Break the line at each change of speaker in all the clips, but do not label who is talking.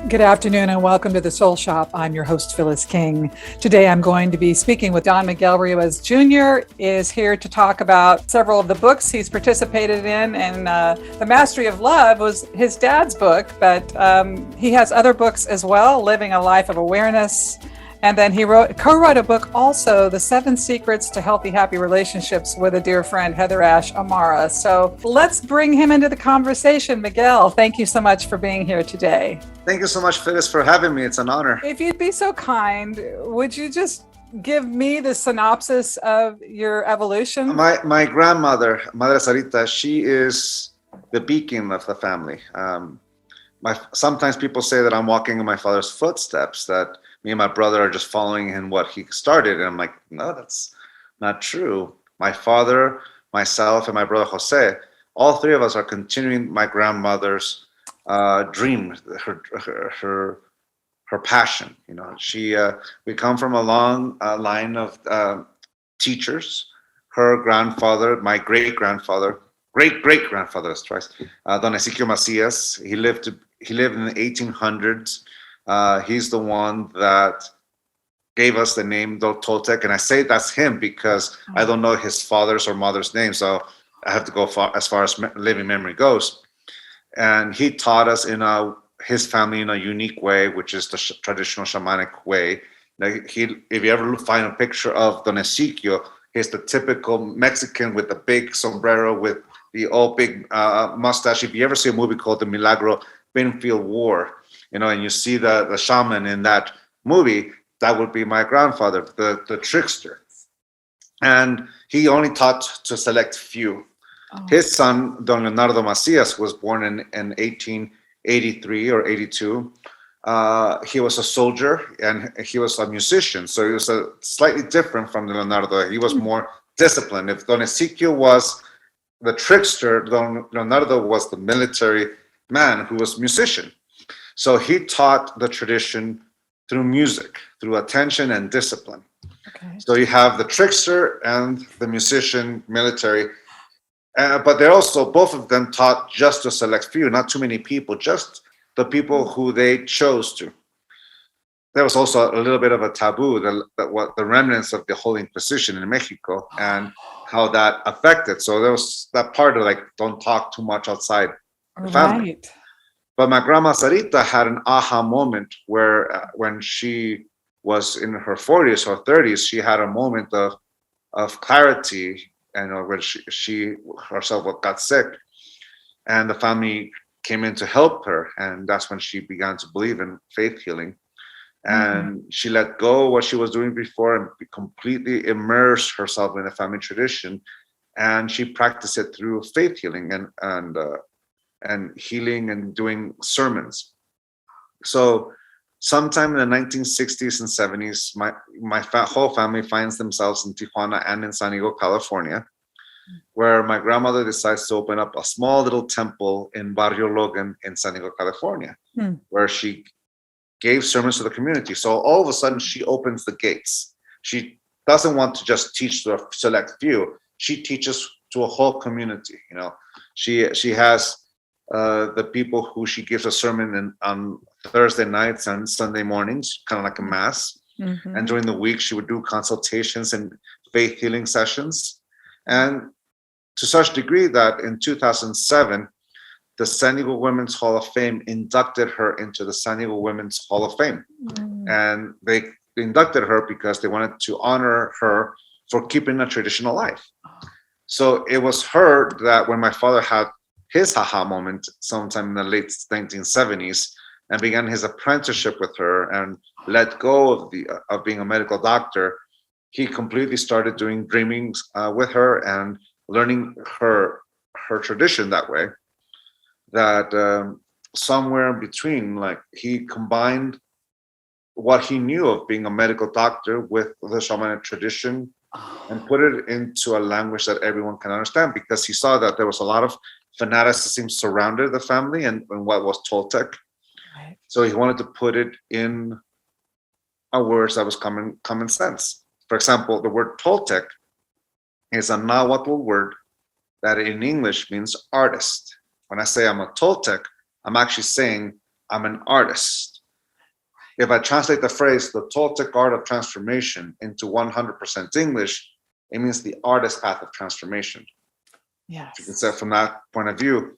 Good afternoon and welcome to the Soul Shop. I'm your host, Phyllis King. Today I'm going to be speaking with Donmiguelruiz Jr. is here to talk about several of the books he's participated in, and The Mastery of Love was his dad's book, but he has other books as well, Living a Life of Awareness. And then he co-wrote a book also, The 7 Secrets to Healthy, Happy Relationships, with a dear friend, Heather Ash Amara. So let's bring him into the conversation. Miguel, thank you so much for being here today.
Thank you so much, Phyllis, for having me. It's an honor.
If you'd be so kind, would you just give me the synopsis of your evolution?
My grandmother, Madre Sarita, she is the beacon of the family. Sometimes people say that I'm walking in my father's footsteps, that me and my brother are just following in what he started. And I'm like, no, that's not true. My father, myself, and my brother Jose, all three of us are continuing my grandmother's dream, her passion. You know, we come from a long line of teachers. Her grandfather, my great-grandfather, great-great-grandfather, twice, Don Ezequiel Macias. He lived in the 1800s. He's the one that gave us the name Toltec, and I say that's him because I don't know his father's or mother's name, so I have to go as far as living memory goes. And he taught us his family in a unique way, which is the traditional shamanic way. If you ever find a picture of Don Ezequiel, he's the typical Mexican with the big sombrero, with the old big mustache. If you ever see a movie called The Milagro Binfield War, and you see the shaman in that movie, that would be my grandfather, the trickster. And he only taught to select few. Oh. His son, Don Leonardo Macias, was born in 1883 or 82. He was a soldier and he was a musician. So he was slightly different from Leonardo. He was more disciplined. If Don Ezequiel was the trickster, Don Leonardo was the military man who was musician. So he taught the tradition through music, through attention and discipline. Okay. So you have the trickster and the musician, military, but they're also, both of them taught just to select few, not too many people, just the people who they chose to. There was also a little bit of a taboo, the remnants of the Holy Inquisition in Mexico and how that affected. So there was that part of don't talk too much outside the family. Right. But my grandma Sarita had an aha moment where when she was in her 40s or 30s, she had a moment of clarity, and when she herself got sick, and the family came in to help her, and that's when she began to believe in faith healing. And she let go of what she was doing before and completely immersed herself in the family tradition, and she practiced it through faith healing and healing and doing sermons. So sometime in the 1960s and 70s, my whole family finds themselves in Tijuana and in San Diego, California, where my grandmother decides to open up a small little temple in Barrio Logan in San Diego, California, where she gave sermons to the community. So all of a sudden, she opens the gates. She doesn't want to just teach to a select few. She teaches to a whole community. She has the people who she gives a sermon on Thursday nights and Sunday mornings, kind of like a mass. And during the week, she would do consultations and faith healing sessions. And to such degree that in 2007, the San Diego Women's Hall of Fame inducted her into the San Diego Women's Hall of Fame. And they inducted her because they wanted to honor her for keeping a tradition alive. So it was her that when my father had his aha moment sometime in the late 1970s and began his apprenticeship with her and let go of being a medical doctor, he completely started doing dreaming with her and learning her tradition that way. That somewhere in between, he combined what he knew of being a medical doctor with the shamanic tradition and put it into a language that everyone can understand, because he saw that there was a lot of fanaticism surrounded the family and what was Toltec. Right. So he wanted to put it in a words that was common sense. For example, the word Toltec is a Nahuatl word that in English means artist. When I say I'm a Toltec, I'm actually saying I'm an artist. if I translate the phrase, the Toltec art of transformation, into 100% English, it means the artist path of transformation.
Yes.
You can say from that point of view,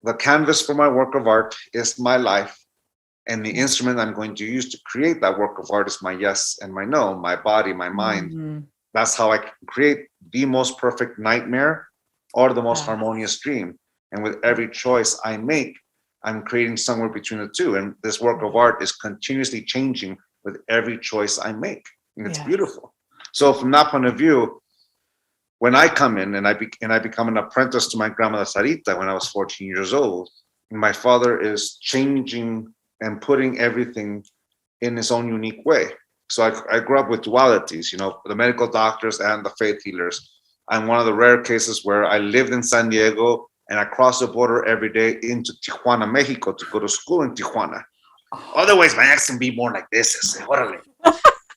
the canvas for my work of art is my life, and the instrument I'm going to use to create that work of art is my yes and my no, my body, my mind.
Mm-hmm.
That's how I can create the most perfect nightmare or the most harmonious dream. And with every choice I make, I'm creating somewhere between the two. And this work of art is continuously changing with every choice I make. And it's beautiful. So from that point of view, when I come in and I become an apprentice to my grandmother Sarita when I was 14 years old, my father is changing and putting everything in his own unique way. So I grew up with dualities, the medical doctors and the faith healers. I'm one of the rare cases where I lived in San Diego and I crossed the border every day into Tijuana, Mexico, to go to school in Tijuana. Otherwise, my accent be more like this.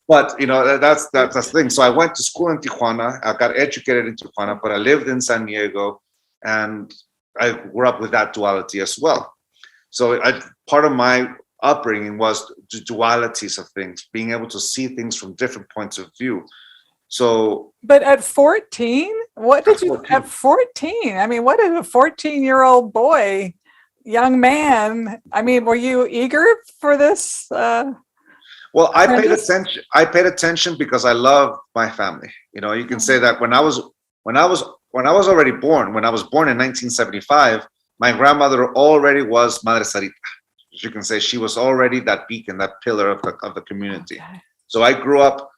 But that's the thing. So I went to school in Tijuana. I got educated in Tijuana, but I lived in San Diego, and I grew up with that duality as well. So part of my upbringing was the dualities of things, being able to see things from different points of view. So,
but at 14, what did you at 14? I mean, what did a 14-year-old boy, young man? I mean, were you eager for this?
Well, I paid attention. I paid attention because I love my family. You can say that when I was already born. When I was born in 1975, my grandmother already was Madre Sarita. As you can say, she was already that beacon, that pillar of the community. Okay. So I grew up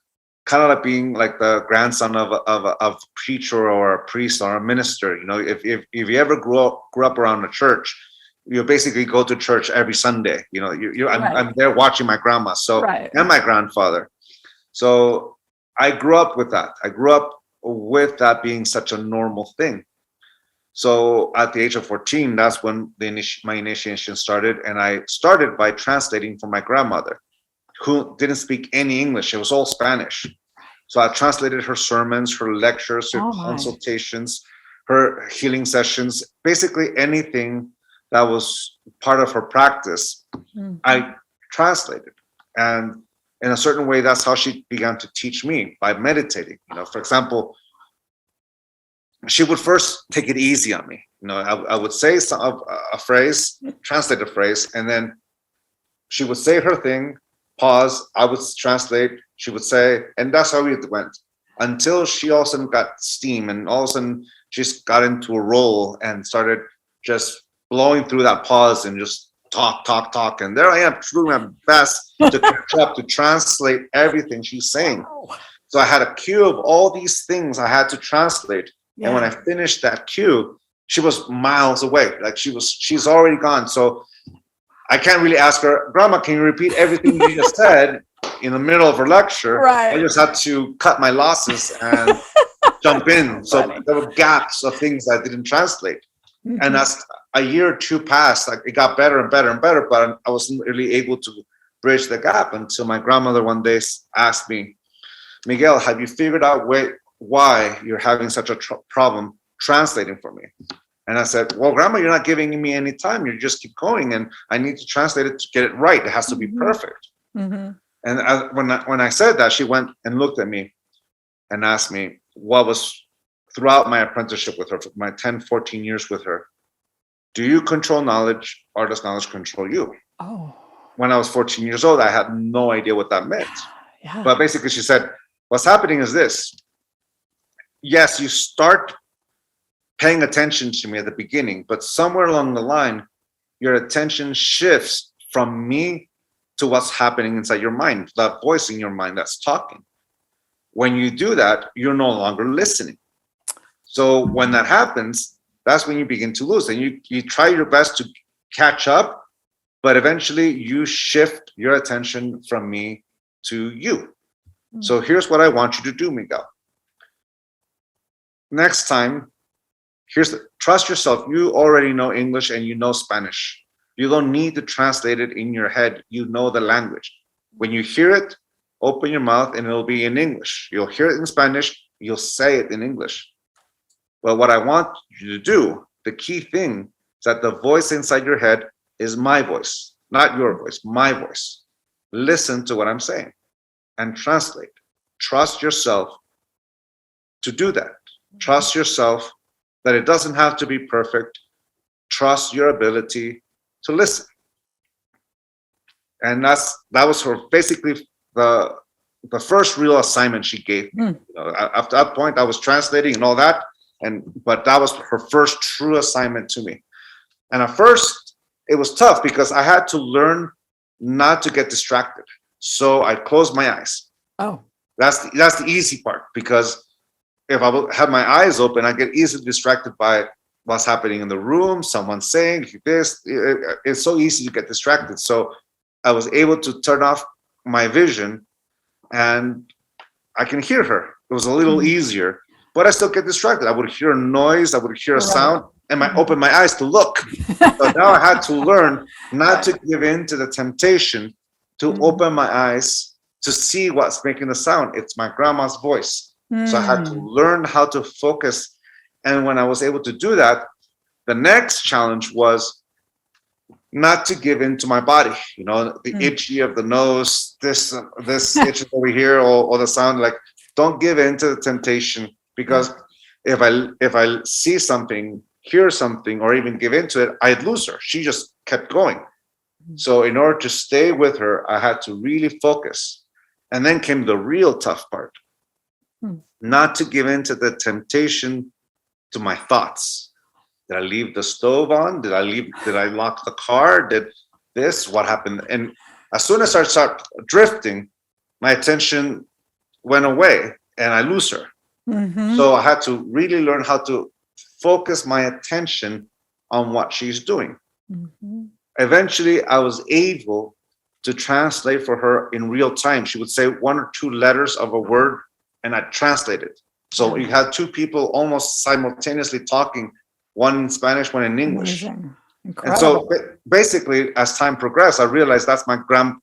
kind of like being like the grandson of a preacher or a priest or a minister. If you ever grew up around a church, you basically go to church every Sunday. I'm there watching my grandma, and my grandfather. So I grew up with that. I grew up with that being such a normal thing. So at the age of 14, that's when my initiation started, and I started by translating for my grandmother, who didn't speak any English. It was all Spanish. So I translated her sermons, her lectures, her consultations, her healing sessions, basically anything that was part of her practice. I translated. And in a certain way, that's how she began to teach me, by meditating. For example, she would first take it easy on me. I would say a phrase, translate a phrase, and then she would say her thing, pause, I would translate, she would say, and that's how it went. Until she all of a sudden got steam, and all of a sudden she just got into a roll and started just blowing through that pause and just talk. And there I am, doing my best to catch up, to translate everything she's saying. So I had a queue of all these things I had to translate. Yeah. And when I finished that queue, she was miles away. Like she's already gone. So I can't really ask her, Grandma, can you repeat everything you just said in the middle of her lecture? Right. I just had to cut my losses and jump in. So there were gaps of things I didn't translate. Mm-hmm. And as a year or two passed, it got better and better and better, but I wasn't really able to bridge the gap until my grandmother one day asked me, Miguel, have you figured out why you're having such a problem translating for me? And I said, well, Grandma, you're not giving me any time. You just keep going, and I need to translate it to get it right. It has to be perfect. Mm-hmm. And when I said that, she went and looked at me and asked me what was throughout my apprenticeship with her, for my 10, 14 years with her. Do you control knowledge, or does knowledge control you? Oh. When I was 14 years old, I had no idea what that meant. Yeah. But basically she said, what's happening is this. Yes, you start paying attention to me at the beginning, but somewhere along the line, your attention shifts from me to what's happening inside your mind, that voice in your mind that's talking. When you do that, you're no longer listening. So when that happens, that's when you begin to lose. And you try your best to catch up, but eventually you shift your attention from me to you. Mm-hmm. So here's what I want you to do, Miguel. Next time, trust yourself. You already know English and you know Spanish. You don't need to translate it in your head. You know the language. When you hear it, open your mouth and it'll be in English. You'll hear it in Spanish. You'll say it in English. Well, what I want you to do, the key thing is that the voice inside your head is my voice, not your voice, my voice. listen to what I'm saying and translate. Trust yourself to do that. Trust yourself that it doesn't have to be perfect. Trust your ability to listen. And that was her basically the first real assignment she gave me. After that point, I was translating and all that, but that was her first true assignment to me. And at first, it was tough because I had to learn not to get distracted. So I closed my eyes.
Oh,
that's the easy part, because if I had my eyes open, I get easily distracted by what's happening in the room, someone saying this. It's so easy to get distracted. So I was able to turn off my vision, and I can hear her. It was a little easier, but I still get distracted. I would hear a noise, I would hear a sound, and I open my eyes to look. So now I had to learn not to give in to the temptation to open my eyes to see what's making the sound. It's my grandma's voice. So I had to learn how to focus. And when I was able to do that, the next challenge was not to give in to my body. The itchy of the nose, this itch over here, or the sound. Like, don't give in to the temptation, because if I see something, hear something, or even give into it, I'd lose her. She just kept going. So in order to stay with her, I had to really focus. And then came the real tough part. Not to give in to the temptation to my thoughts. Did I leave the stove on? Did I lock the car? What happened? And as soon as I start drifting, my attention went away and I lose her. So I had to really learn how to focus my attention on what she's doing. Eventually, I was able to translate for her in real time. She would say 1 or 2 letters of a word, and I translated. So you had 2 people almost simultaneously talking, one in Spanish, one in English.
Incredible.
And so basically, as time progressed, I realized that's my Don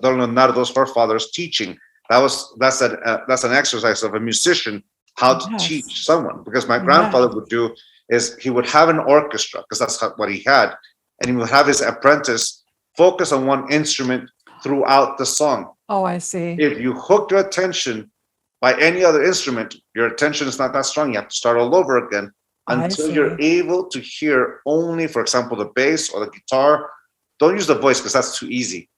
Leonardo's forefathers teaching. That's an exercise of a musician, how to teach someone. Because my grandfather would do is he would have an orchestra, because that's what he had, and he would have his apprentice focus on one instrument throughout the song.
Oh, I see.
If you hook your attention by any other instrument, your attention is not that strong. You have to start all over again until you're able to hear only, for example, the bass or the guitar. Don't use the voice because that's too easy.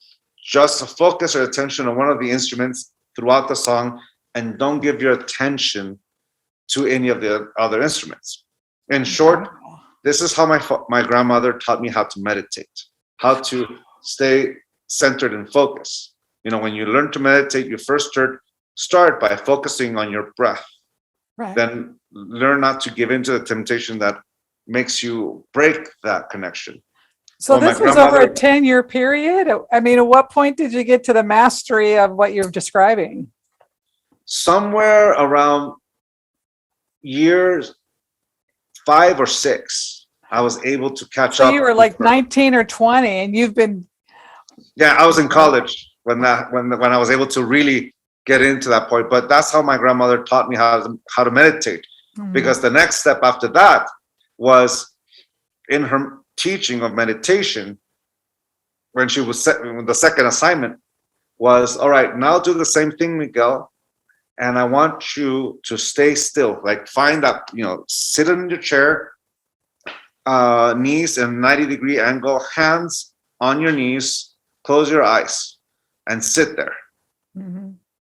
Just focus your attention on one of the instruments throughout the song, and don't give your attention to any of the other instruments. In short, this is how my grandmother taught me how to meditate, how to stay centered and focused. When you learn to meditate, you first start by focusing on your breath. Then learn not to give into the temptation that makes you break that connection.
So this was over a 10-year period. I mean, at what point did you get to the mastery of what you're describing?
Somewhere around years 5 or 6, I was able to catch up.
So you were like 19 or 20, and you've been.
Yeah, I was in college when I was able to really get into that point. But that's how my grandmother taught me how to meditate. Because the next step after that was in her teaching of meditation, when she was the second assignment was, all right, now do the same thing, Miguel, and I want you to stay still. Like, find that, sit in your chair, knees in 90-degree angle, hands on your knees, close your eyes, and sit there.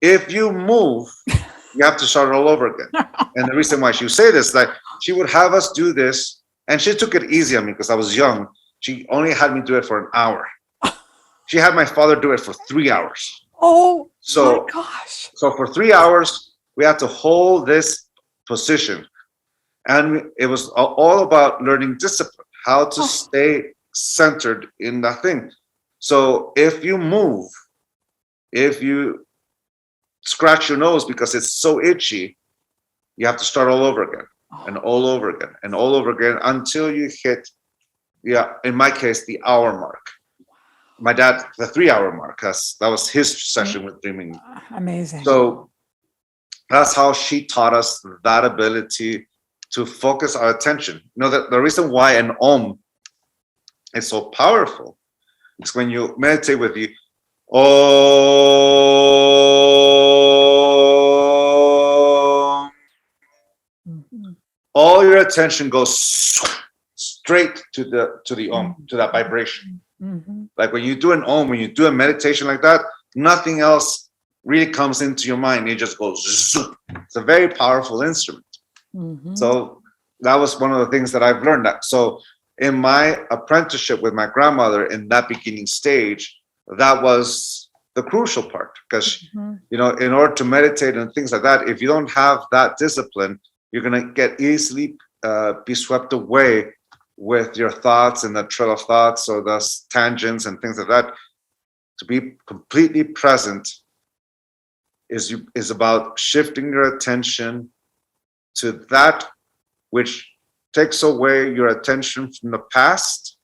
If you move, you have to start all over again. And the reason why she would say this, like, she would have us do this, and she took it easy on me because I was young. She only had me do it for an hour. She had my father do it for 3 hours.
Oh, my gosh.
So for 3 hours, we had to hold this position. And it was all about learning discipline, how to stay centered in that thing. So if you move, if you scratch your nose because it's so itchy, you have to start all over again and all over again and all over again until you hit, in my case, the hour mark. My dad, the 3-hour mark, that was his session with dreaming.
Amazing.
So that's how she taught us that ability to focus our attention. The reason why an Om is so powerful is when you meditate with the Oh,
Mhm.
all your attention goes straight to the to that vibration.
Mhm.
Like when you do an om, when you do a meditation like that, nothing else really comes into your mind. It just goes zoop. It's a very powerful instrument.
Mhm.
So that was one of the things that I've learned. That so in my apprenticeship with my grandmother in that beginning stage, that was the crucial part, because
Mhm.
in order to meditate and things like that, if you don't have that discipline, you're gonna get easily be swept away with your thoughts and the trail of thoughts or the tangents and things like that. To be completely present is about shifting your attention to that which takes away your attention from the past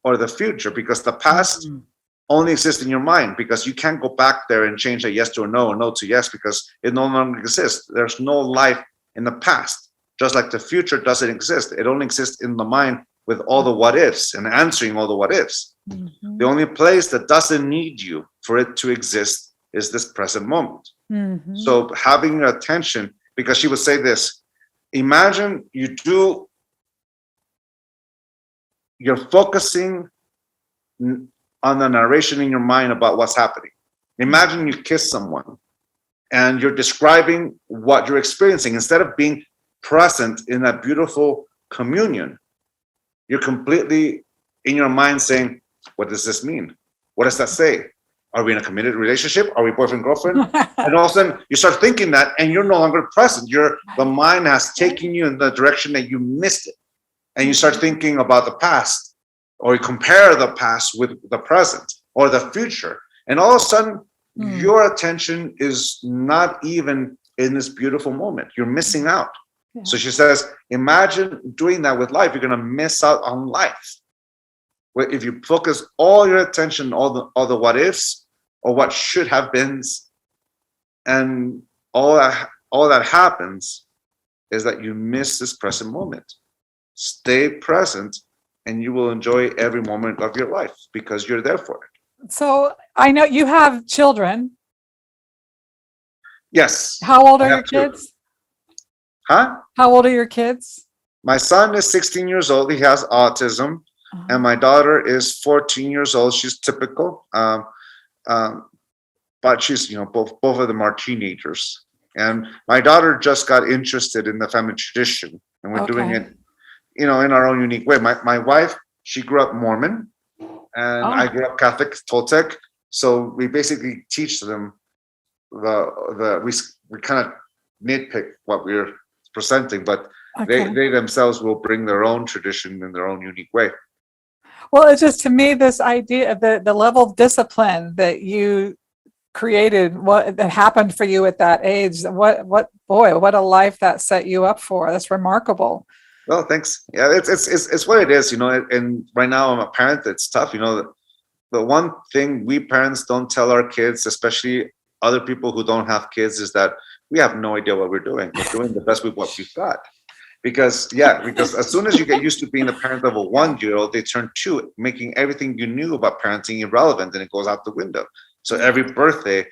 or the future, because the past
Mhm.
only exists in your mind, because you can't go back there and change a yes to a no, or no to yes, because it no longer exists. There's no life in the past, just like the future doesn't exist. It only exists in the mind with all the what ifs and answering all the what ifs.
Mhm.
The only place that doesn't need you for it to exist is this present moment.
Mhm.
So having your attention, because she would say this, imagine you're focusing on the narration in your mind about what's happening. Imagine you kiss someone and you're describing what you're experiencing. Instead of being present in that beautiful communion, you're completely in your mind saying, what does this mean? What does that say? Are we in a committed relationship? Are we boyfriend, girlfriend? And all of a sudden you start thinking that, and you're no longer present. The mind has taken you in the direction that you missed it. And you start thinking about the past, or you compare the past with the present or the future. And all of a sudden, your attention is not even in this beautiful moment. You're missing out.
Yeah.
So she says, imagine doing that with life. You're going to miss out on life. If you focus all your attention, all the what ifs or what should have been, and all that happens is that you miss this present moment. Stay present, and you will enjoy every moment of your life because you're there for it.
So I know you have children.
Yes.
How old
I
are your
have two.
kids?
Huh?
How old are your kids?
My son is 16 years old. He has autism. And my daughter is 14 years old. She's typical. But she's, both of them are teenagers. And my daughter just got interested in the family tradition. And we're doing it, in our own unique way. My wife, she grew up Mormon. And I grew up Catholic, Toltec. So we basically teach them we kind of nitpick what we're presenting, but they themselves will bring their own tradition in their own unique way.
Well, it's just, to me, this idea of the level of discipline that you created, what that happened for you at that age, what a life that set you up for. That's remarkable.
Well, thanks. Yeah, it's what it is, and right now I'm a parent. It's tough. The one thing we parents don't tell our kids, especially other people who don't have kids, is that we have no idea what we're doing. We're doing the best with what we've got. Because as soon as you get used to being the parent of a 1-year-old, they turn 2, making everything you knew about parenting irrelevant, and it goes out the window. So every birthday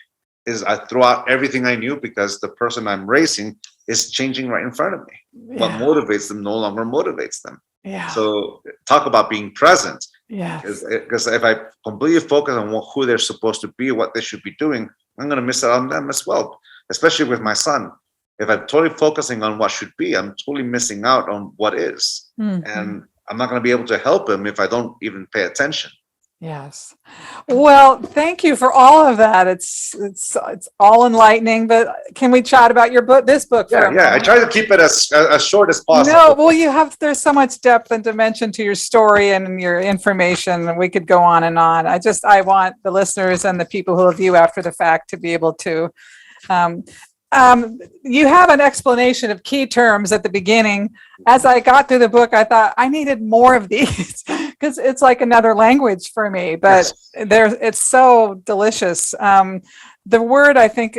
I throw out everything I knew, because the person I'm raising is changing right in front of me. Yeah. What motivates them no longer motivates them. Yeah. So talk about being present. Yeah. Because if I completely focus on who they're supposed to be, what they should be doing, I'm going to miss out on them as well, especially with my son. If I'm totally focusing on what should be, I'm totally missing out on what is. Mm-hmm. And I'm not going to be able to help him if I don't even pay attention. Yes.
Well, thank you for all of that. It's all enlightening, but can we chat about your book, this book?
Yeah. I try to keep it as short as possible.
No, well, there's so much depth and dimension to your story and your information, and we could go on and on. I want the listeners and the people who will view after the fact to be able to, you have an explanation of key terms at the beginning. As I got through the book, I thought I needed more of these because it's like another language for me, but yes. It's so delicious. The word, I think,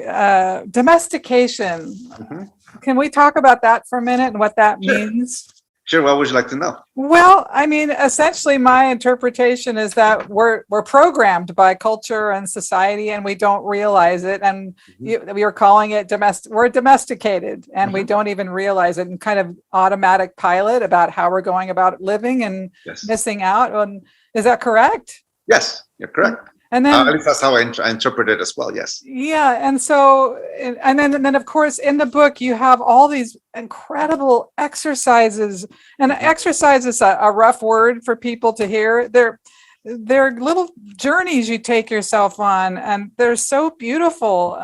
domestication. Mm-hmm. Can we talk about that for a minute and what that means?
Sure. What would you like to know?
Well, I mean, essentially, my interpretation is that we're programmed by culture and society, and we don't realize it. And we are calling it domestic. We're domesticated, and we don't even realize it. And kind of automatic pilot about how we're going about living and missing out. And is that correct?
Yes, you're correct.
And then,
at least that's how I interpret it as well. Yes.
Yeah, and so, and then, of course, in the book, you have all these incredible exercises. And exercise is a rough word for people to hear. They're little journeys you take yourself on, and they're so beautiful.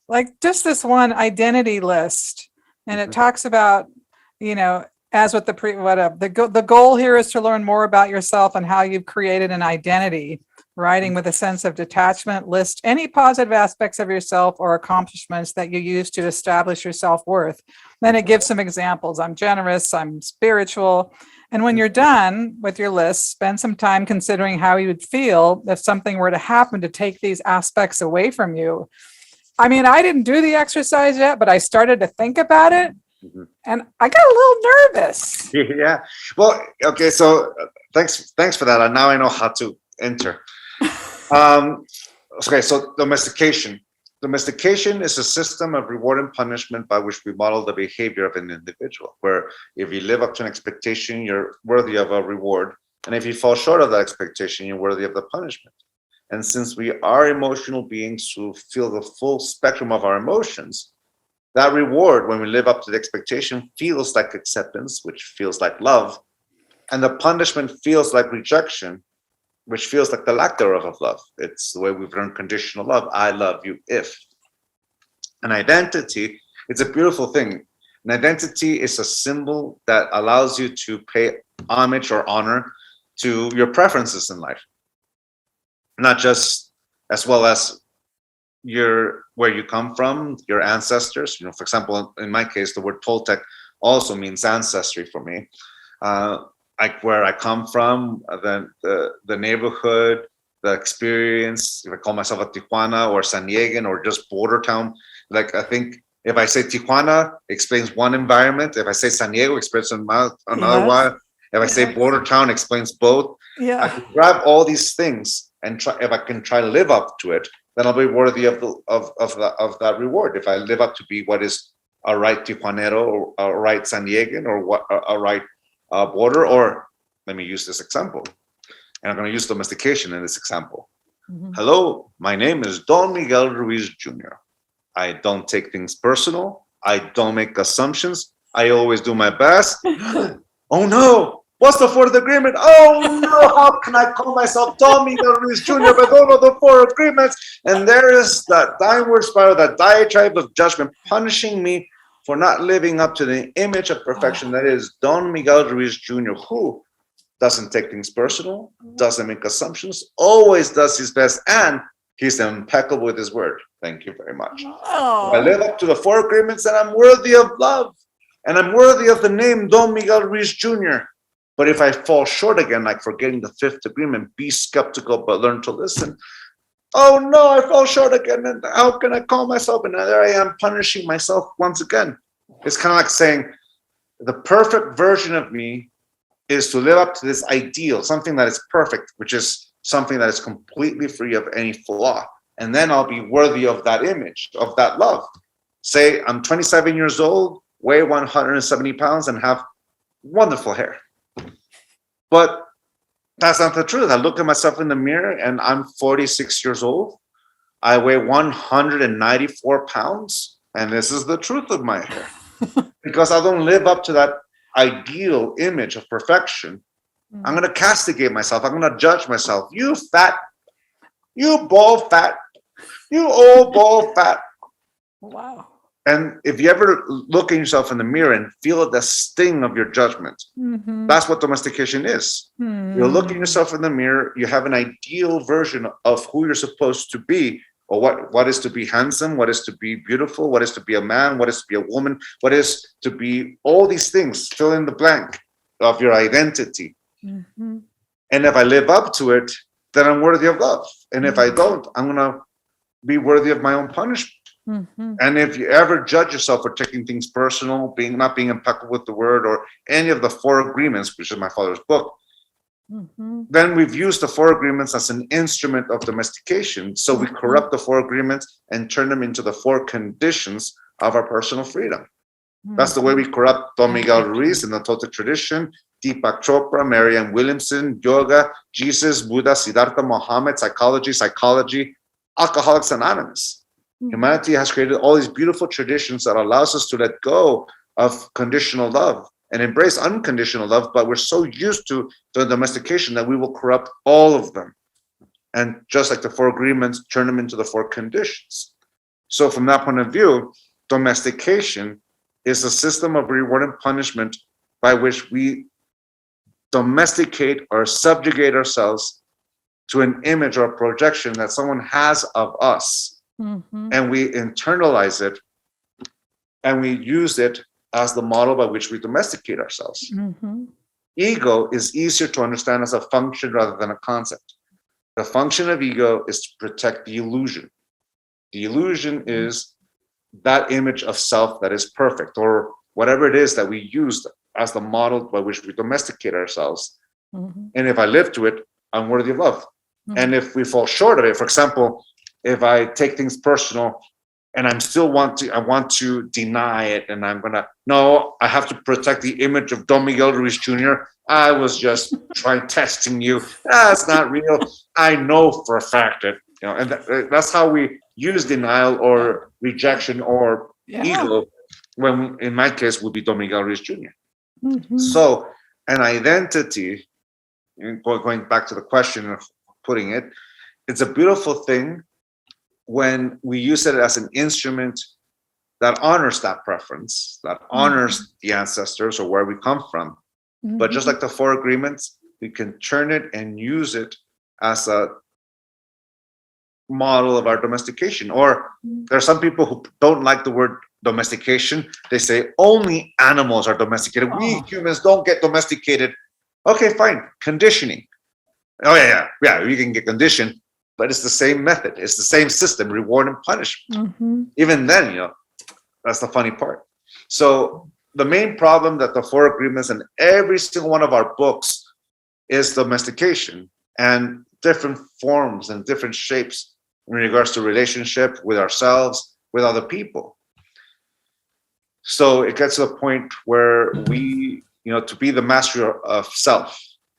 Like just this one identity list, and it talks about, as with the goal here is to learn more about yourself and how you've created an identity. Writing with a sense of detachment, list any positive aspects of yourself or accomplishments that you use to establish your self-worth. Then it gives some examples. I'm generous, I'm spiritual. And when you're done with your list, spend some time considering how you would feel if something were to happen to take these aspects away from you. I mean, I didn't do the exercise yet, but I started to think about it. And I got a little nervous.
Yeah. Well, okay. So thanks for that. And now I know how to enter. Okay, so domestication. Domestication is a system of reward and punishment by which we model the behavior of an individual, where if you live up to an expectation, you're worthy of a reward. And if you fall short of that expectation, you're worthy of the punishment. And since we are emotional beings who feel the full spectrum of our emotions, that reward, when we live up to the expectation, feels like acceptance, which feels like love. And the punishment feels like rejection, which feels like the lack thereof of love. It's the way we've learned conditional love. I love you if. An identity, it's a beautiful thing. An identity is a symbol that allows you to pay homage or honor to your preferences in life. Not just as well as where you come from, your ancestors. For example, in my case, the word Toltec also means ancestry for me. Like where I come from, the neighborhood, the experience. If I call myself a Tijuana or San Diegan or just border town, like I think if I say Tijuana, it explains one environment. If I say San Diego, it explains another one. If I say border town, it explains both.
Yeah.
I can grab all these things and try. If I can try to live up to it, then I'll be worthy of that reward. If I live up to be what is a right Tijuanero or a right San Diegan or what a right border, or let me use this example, and I'm going to use domestication in this example. Hello, my name is Donmiguelruiz Jr. I don't take things personal. I don't make assumptions. I always do my best. Oh no, what's the fourth agreement? Oh no, how can I call myself Donmiguelruiz Jr. if I don't know the four agreements? And there is that downward spiral, that diatribe of judgment punishing me for not living up to the image of perfection that is Donmiguelruiz Jr., who doesn't take things personal, doesn't make assumptions, always does his best, and he's impeccable with his word. Thank you very much. I live up to the four agreements, and I'm worthy of love, and I'm worthy of the name Donmiguelruiz Jr. But if I fall short again, like forgetting the fifth agreement, be skeptical but learn to listen. Oh no, I fell short again, and how can I call myself? And there I am punishing myself once again. It's kind of like saying the perfect version of me is to live up to this ideal, something that is perfect, which is something that is completely free of any flaw. And then I'll be worthy of that image, of that love. Say I'm 27 years old, weigh 170 pounds, and have wonderful hair. But that's not the truth. I look at myself in the mirror and I'm 46 years old. I weigh 194 pounds. And this is the truth of my hair. Because I don't live up to that ideal image of perfection. I'm going to castigate myself. I'm going to judge myself. You fat, you bald fat, you old bald fat.
Wow.
And if you ever look at yourself in the mirror and feel the sting of your judgment, that's what domestication is. You're looking yourself in the mirror, you have an ideal version of who you're supposed to be, or what is to be handsome, what is to be beautiful, what is to be a man, what is to be a woman, what is to be all these things, fill in the blank of your identity. And if I live up to it, then I'm worthy of love. And if I don't, I'm going to be worthy of my own punishment.
Mm-hmm.
And if you ever judge yourself for taking things personal, not being impeccable with the word, or any of the 4 agreements, which is my father's book,
Mm-hmm.
then we've used the 4 agreements as an instrument of domestication. So we corrupt the 4 agreements and turn them into the 4 conditions of our personal freedom. That's the way we corrupt Donmiguelruiz in the Toltec tradition, Deepak Chopra, Marianne Williamson, yoga, Jesus, Buddha, Siddhartha, Mohammed, psychology, Alcoholics Anonymous. Humanity has created all these beautiful traditions that allows us to let go of conditional love and embrace unconditional love, but we're so used to the domestication that we will corrupt all of them. And just like the 4 agreements, turn them into the 4 conditions. So from that point of view, domestication is a system of reward and punishment by which we domesticate or subjugate ourselves to an image or a projection that someone has of us. And we internalize it and we use it as the model by which we domesticate ourselves. Ego is easier to understand as a function rather than a concept. The function of ego is to protect the illusion. The illusion is that image of self that is perfect, or whatever it is that we use as the model by which we domesticate ourselves. And if I live to it, I'm worthy of love. And if we fall short of it, for example, if I take things personal and I want to deny it, and I have to protect the image of Donmiguelruiz Jr. I was just testing you. That's not real. I know for a fact that, and that's how we use denial or rejection or ego, when in my case would be Donmiguelruiz Jr. So an identity, and going back to the question of putting it, it's a beautiful thing when we use it as an instrument that honors that preference, that honors the ancestors or where we come from. But just like the 4 agreements, we can turn it and use it as a model of our domestication. Or there are some people who don't like the word domestication. They say only animals are domesticated. We humans don't get domesticated. Okay, fine. Conditioning. Oh, yeah, we can get conditioned. But it's the same method. It's the same system, reward and punishment. Even then, that's the funny part. So the main problem that the 4 agreements and every single one of our books is domestication and different forms and different shapes in regards to relationship with ourselves, with other people. So it gets to the point where we, to be the master of self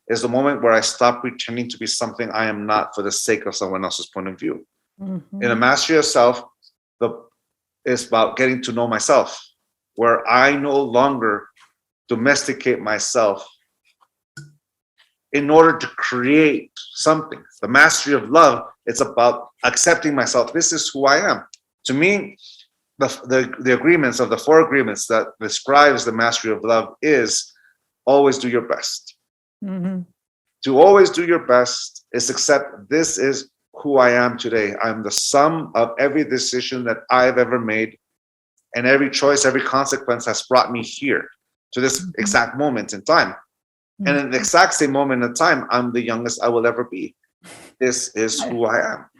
is the moment where I stop pretending to be something I am not for the sake of someone else's point of view. In the mastery of self, it's about getting to know myself, where I no longer domesticate myself in order to create something. The mastery of love, it's about accepting myself. This is who I am. To me, the agreements of the 4 agreements that describes the mastery of love is always do your best. To always do your best is accept this is who I am today. I'm the sum of every decision that I've ever made, and every choice, every consequence has brought me here to this exact moment in time. And in the exact same moment in time, I'm the youngest I will ever be. This is who I am.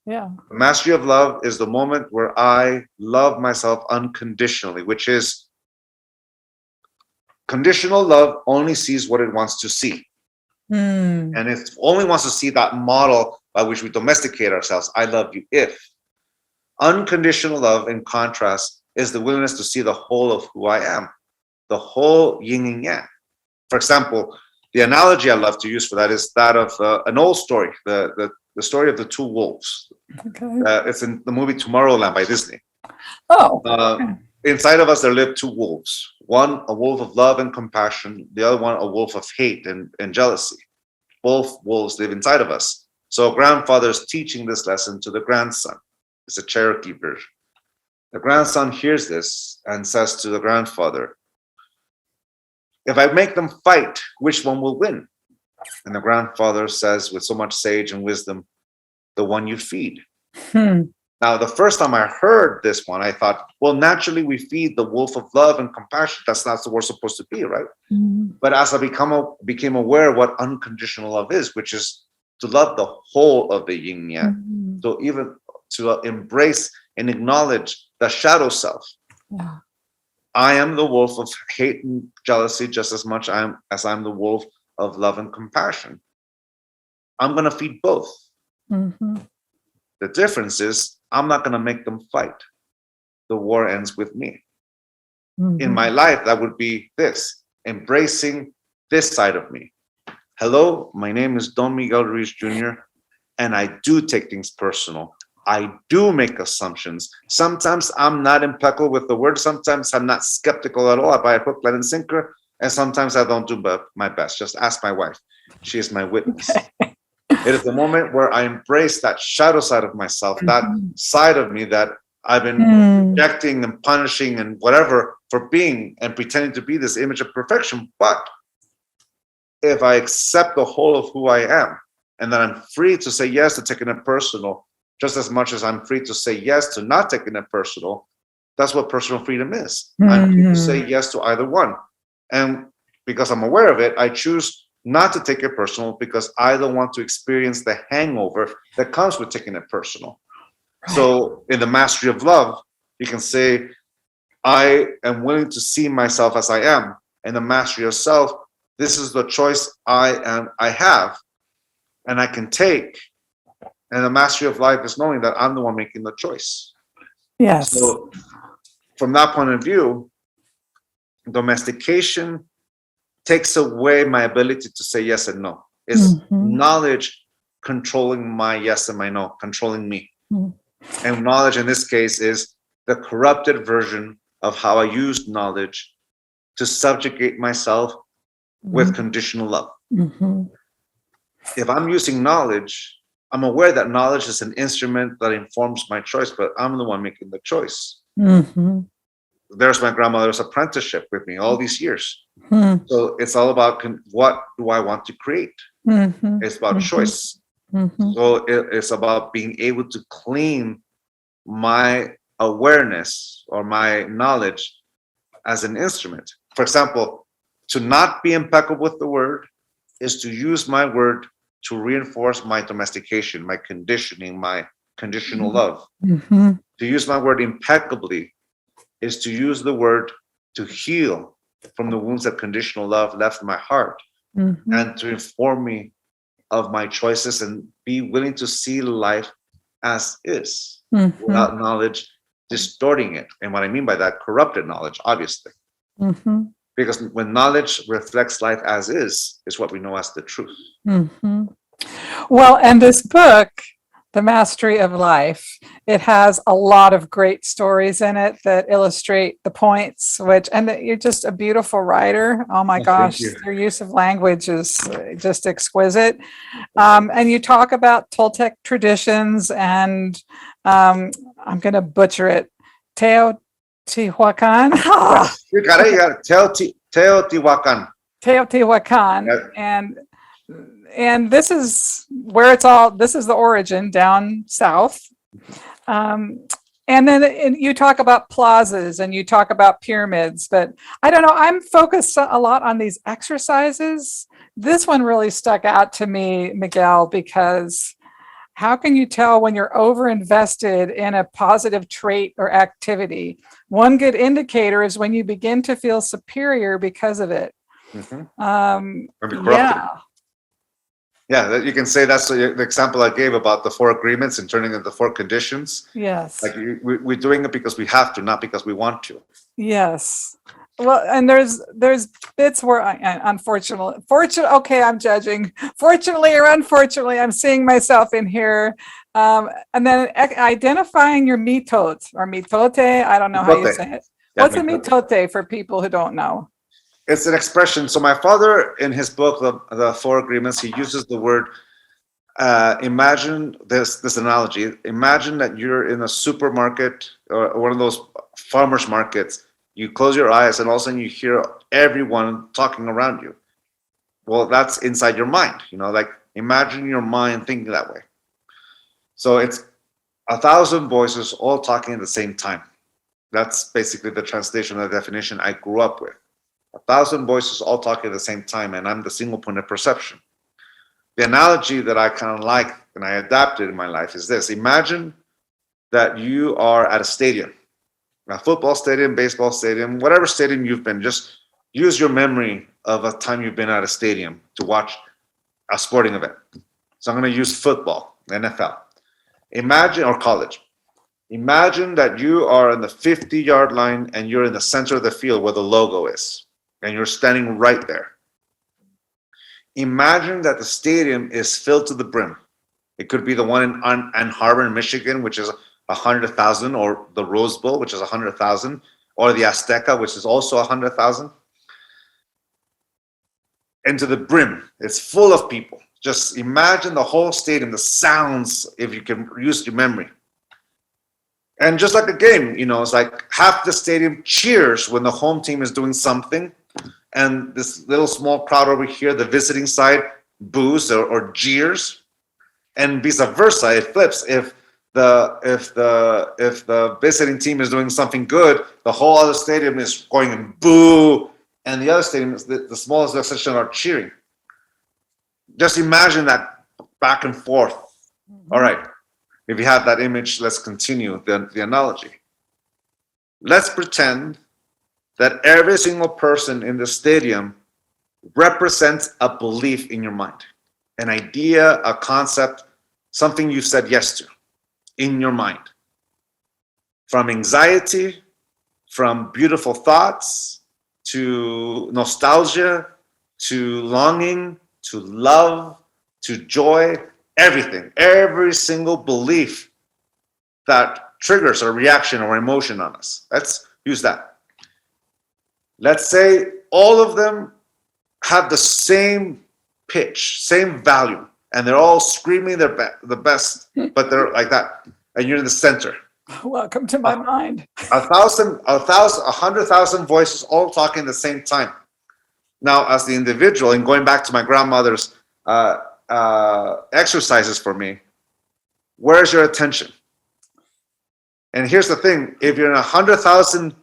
The mastery of love is the moment where I love myself unconditionally, which is conditional love only sees what it wants to see. And it only wants to see that model by which we domesticate ourselves. I love you if. Unconditional love, in contrast, is the willingness to see the whole of who I am, the whole yin and yang. For example, the analogy I love to use for that is that of an old story, the story of the 2 wolves. It's in the movie Tomorrowland by Disney. Inside of us, there live 2 wolves. One, a wolf of love and compassion. The other one, a wolf of hate and jealousy. Both wolves live inside of us. So a grandfather is teaching this lesson to the grandson. It's a Cherokee version. The grandson hears this and says to the grandfather, if I make them fight, which one will win? And the grandfather says with so much sage and wisdom, the one you feed. Now, the first time I heard this one, I thought, well, naturally we feed the wolf of love and compassion. That's not what we're supposed to be, right? But as I became aware of what unconditional love is, which is to love the whole of the yin yang, so even to embrace and acknowledge the shadow self.
Yeah.
I am the wolf of hate and jealousy just as much as I'm the wolf of love and compassion. I'm going to feed both.
Mm-hmm.
The difference is I'm not going to make them fight. The war ends with me.
Mm-hmm.
In my life, that would be this, embracing this side of me. Hello, my name is Donmiguelruiz Jr., and I do take things personal. I do make assumptions. Sometimes I'm not impeccable with the word. Sometimes I'm not skeptical at all. I buy a hook, line, and sinker. And sometimes I don't do my best. Just ask my wife. She is my witness.
Okay.
It is the moment where I embrace that shadow side of myself, that side of me that I've been rejecting and punishing and whatever for being and pretending to be this image of perfection. But if I accept the whole of who I am, and that I'm free to say yes to taking it personal, just as much as I'm free to say yes to not taking it personal, that's what personal freedom is. I'm free to say yes to either one. And because I'm aware of it, I choose not to take it personal because I don't want to experience the hangover that comes with taking it personal. Right. So in the mastery of love, you can say, I am willing to see myself as I am. In the mastery of self, this is the choice I have, and I can take. And the mastery of life is knowing that I'm the one making the choice.
Yes.
So from that point of view, domestication takes away my ability to say yes and no. It's knowledge controlling my yes and my no, controlling me. And knowledge in this case is the corrupted version of how I used knowledge to subjugate myself with conditional love. If I'm using knowledge, I'm aware that knowledge is an instrument that informs my choice, but I'm the one making the choice. There's my grandmother's apprenticeship with me all these years. So it's all about what do I want to create? It's about choice. So it's about being able to clean my awareness or my knowledge as an instrument. For example, to not be impeccable with the word is to use my word to reinforce my domestication, my conditioning, my conditional love. To use my word impeccably is to use the word to heal from the wounds that conditional love left in my heart and to inform me of my choices and be willing to see life as is without knowledge distorting it. And what I mean by that, corrupted knowledge, obviously. Because when knowledge reflects life as is what we know as the truth.
Well, and this book, The Mastery of Life, it has a lot of great stories in it that illustrate the points, and you're just a beautiful writer. Oh my gosh, your use of language is just exquisite. And you talk about Toltec traditions and I'm going to butcher it, Teotihuacan.
You got it. Teotihuacan.
Teotihuacan. And this is where this is the origin down south. And then you talk about plazas and you talk about pyramids, but I don't know, I'm focused a lot on these exercises. This one really stuck out to me, Miguel, because how can you tell when you're overinvested in a positive trait or activity? One good indicator is when you begin to feel superior because of it.
Yeah, you can say that's the example I gave about the 4 agreements and turning into 4 conditions.
Yes.
Like we're doing it because we have to, not because we want to.
Yes. Well, and there's bits where I'm judging. Fortunately or unfortunately, I'm seeing myself in here. And then identifying your mitote or mitote. I don't know how you say it. Yeah, what's a mitote for people who don't know?
It's an expression. So my father, in his book, the 4 Agreements, he uses the word, imagine this analogy. Imagine that you're in a supermarket or one of those farmers markets. You close your eyes and all of a sudden you hear everyone talking around you. Well, that's inside your mind. Like imagine your mind thinking that way. So it's 1,000 voices all talking at the same time. That's basically the translation of the definition I grew up with. 1,000 voices all talking at the same time, and I'm the single point of perception. The analogy that I kind of like and I adapted in my life is this. Imagine that you are at a stadium, a football stadium, baseball stadium, whatever stadium you've been. Just use your memory of a time you've been at a stadium to watch a sporting event. So I'm going to use football, NFL. Imagine, or college. Imagine that you are in the 50-yard line and you're in the center of the field where the logo is, and you're standing right there. Imagine that the stadium is filled to the brim. It could be the one in Ann Arbor, Michigan, which is 100,000, or the Rose Bowl, which is 100,000, or the Azteca, which is also 100,000. And to the brim, it's full of people. Just imagine the whole stadium, the sounds, if you can use your memory. And just like a game, it's like half the stadium cheers when the home team is doing something, and this little small crowd over here, the visiting side, boos or jeers, and vice versa. It flips. If the visiting team is doing something good, the whole other stadium is going and boo, and the other stadium, the smallest section, are cheering. Just imagine that back and forth. All right. If you have that image, let's continue the analogy. Let's pretend that every single person in the stadium represents a belief in your mind, an idea, a concept, something you've said yes to in your mind. From anxiety, from beautiful thoughts, to nostalgia, to longing, to love, to joy, everything, every single belief that triggers a reaction or emotion on us. Let's use that. Let's say all of them have the same pitch, same value, and they're all screaming the best, but they're like that, and you're in the center.
Welcome to my mind.
100,000 voices all talking at the same time. Now, as the individual, and going back to my grandmother's exercises for me, where's your attention? And here's the thing: if you're in 100,000,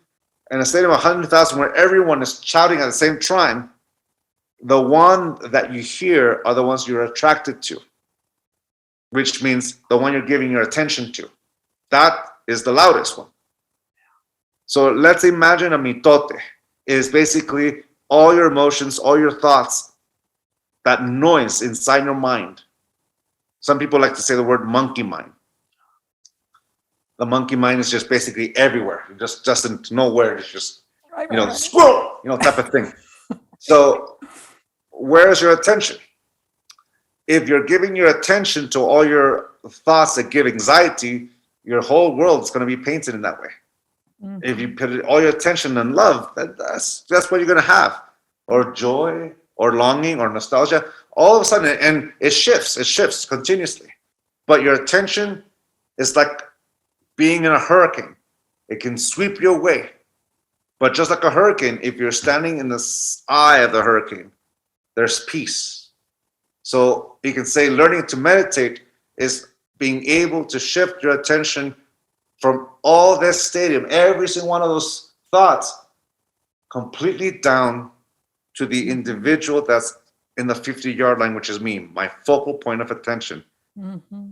in a stadium of 100,000 where everyone is shouting at the same time, the one that you hear are the ones you're attracted to, which means the one you're giving your attention to. That is the loudest one. So let's imagine a mitote is basically all your emotions, all your thoughts, that noise inside your mind. Some people like to say the word monkey mind. The monkey mind is just basically everywhere. It just doesn't know where. It's just, squirrel, type of thing. So where's your attention? If you're giving your attention to all your thoughts that give anxiety, your whole world is going to be painted in that way. Mm-hmm. If you put all your attention and love, that's what you're going to have. Or joy, or longing, or nostalgia. All of a sudden, and it shifts continuously. But your attention is like being in a hurricane. It can sweep you away. But just like a hurricane, if you're standing in the eye of the hurricane, there's peace. So you can say learning to meditate is being able to shift your attention from all this stadium, every single one of those thoughts, completely down to the individual that's in the 50-yard line, which is me, my focal point of attention. Mm-hmm.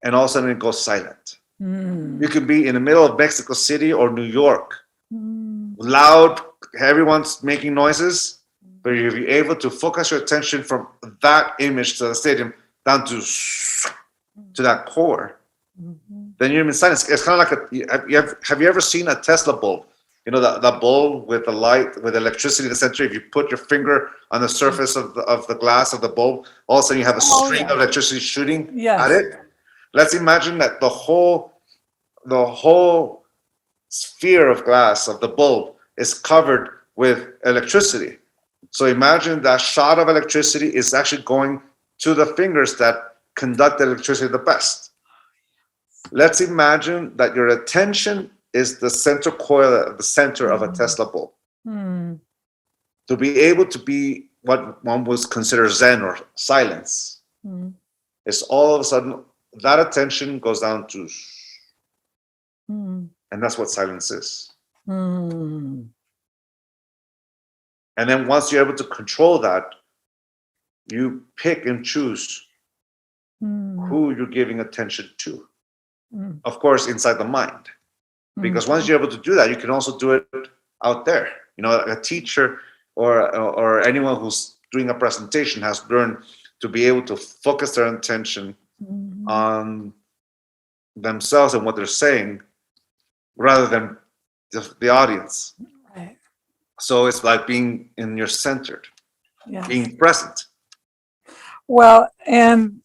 And all of a sudden it goes silent. Mm. You can be in the middle of Mexico City or New York, loud, everyone's making noises, but if you're able to focus your attention from that image to the stadium down to that core, then you're in silence. It's kind of like have you ever seen a Tesla bulb? The bulb with the light, with electricity in the center. If you put your finger on the surface of the glass of the bulb, all of a sudden you have a string of electricity shooting at it. Let's imagine that the whole sphere of glass of the bulb is covered with electricity. So imagine that shot of electricity is actually going to the fingers that conduct the electricity the best. Let's imagine that your attention is the center coil, the center of a Tesla bulb. Mm. To be able to be what one would consider Zen or silence, is all of a sudden that attention goes down to, and that's what silence is. And then once you're able to control that, you pick and choose who you're giving attention to. of course, inside the mind. Because once you're able to do that, you can also do it out there. A teacher or anyone who's doing a presentation has learned to be able to focus their attention on themselves and what they're saying rather than just the audience.
Right.
So it's like being in your centered, being present.
Well, and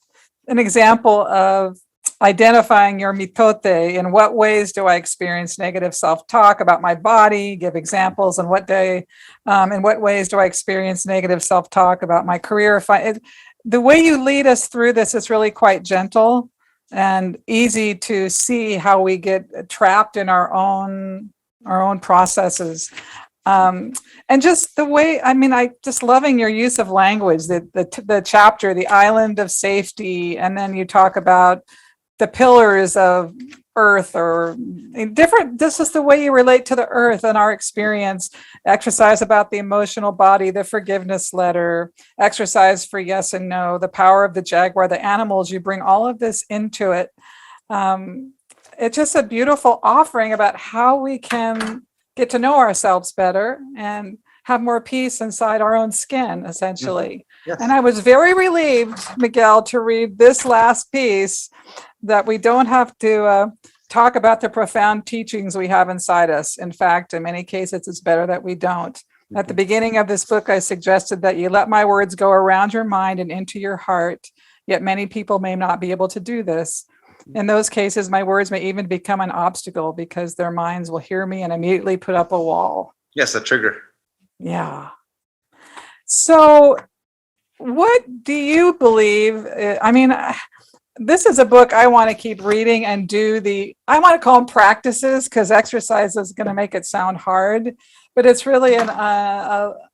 an example of identifying your mitote, in what ways do I experience negative self-talk about my body? Give examples. In what ways do I experience negative self-talk about my career? The way you lead us through this is really quite gentle and easy to see how we get trapped in our own processes. And just the way, I just loving your use of language, the chapter, the island of safety, and then you talk about the pillars of earth or different. This is the way you relate to the earth and our experience. Exercise about the emotional body, the forgiveness letter, exercise for yes and no, the power of the jaguar, the animals. You bring all of this into it. It's just a beautiful offering about how we can get to know ourselves better and have more peace inside our own skin, essentially.
Yes.
And I was very relieved, Miguel, to read this last piece, that we don't have to talk about the profound teachings we have inside us. In fact, in many cases, it's better that we don't. At the beginning of this book, I suggested that you let my words go around your mind and into your heart, yet many people may not be able to do this. In those cases, my words may even become an obstacle because their minds will hear me and immediately put up a wall.
Yes, a trigger.
Yeah. So what do you believe? This is a book I want to keep reading and I want to call them practices, because exercise is going to make it sound hard, but it's really an